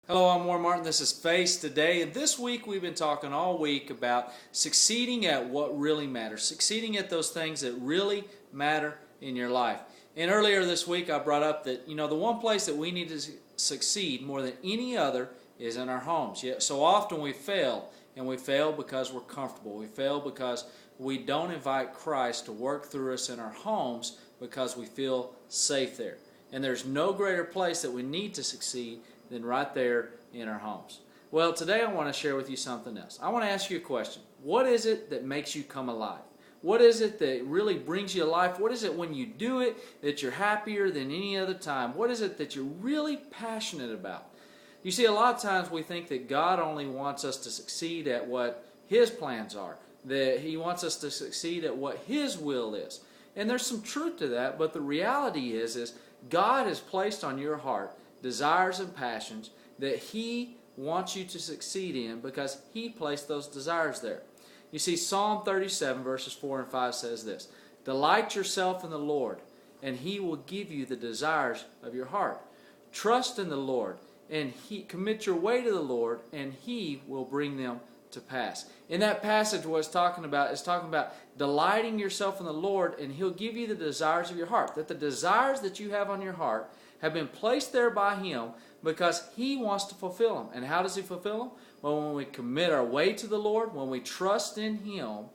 Hello, I'm Warren Martin. This is Face Today, and this week we've been talking all week about succeeding at what really matters, succeeding at those things that really matter in your life. And earlier this week I brought up that, the one place that we need to succeed more than any other is in our homes. Yet so often we fail, and we fail because we're comfortable. We fail because we don't invite Christ to work through us in our homes because we feel safe there. And there's no greater place that we need to succeed than right there in our homes. Well, today I want to share with you something else. I want to ask you a question. What is it that makes you come alive? What is it that really brings you to life? What is it when you do it that you're happier than any other time? What is it that you're really passionate about? You see, a lot of times we think that God only wants us to succeed at what His plans are, that He wants us to succeed at what His will is. And there's some truth to that, but the reality is God has placed on your heart desires and passions that He wants you to succeed in because He placed those desires there. You see, Psalm 37 verses 4 and 5 says this: "Delight yourself in the Lord, and He will give you the desires of your heart. Trust in the Lord, and commit your way to the Lord, and He will bring them to pass." In that passage, what it's talking about is delighting yourself in the Lord, and He'll give you the desires of your heart. That the desires that you have on your heart have been placed there by Him because He wants to fulfill them. And how does He fulfill them? Well, when we commit our way to the Lord, when we trust in Him,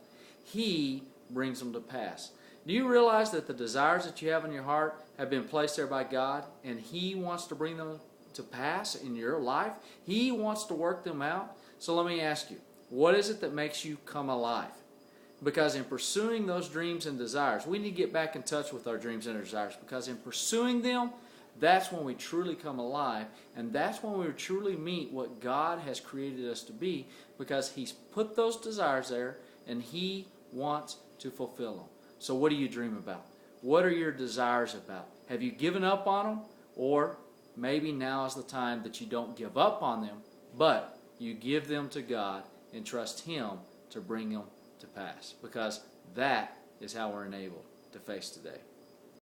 He brings them to pass. Do you realize that the desires that you have in your heart have been placed there by God, and He wants to bring them to pass in your life? He wants to work them out. So let me ask you, what is it that makes you come alive? Because in pursuing those dreams and desires, we need to get back in touch with our dreams and our desires, because in pursuing them, that's when we truly come alive, and that's when we truly meet what God has created us to be, because He's put those desires there, and He wants to fulfill them. So what do you dream about? What are your desires about? Have you given up on them? Or maybe now is the time that you don't give up on them, but you give them to God and trust Him to bring them to pass, because that is how we're enabled to face today.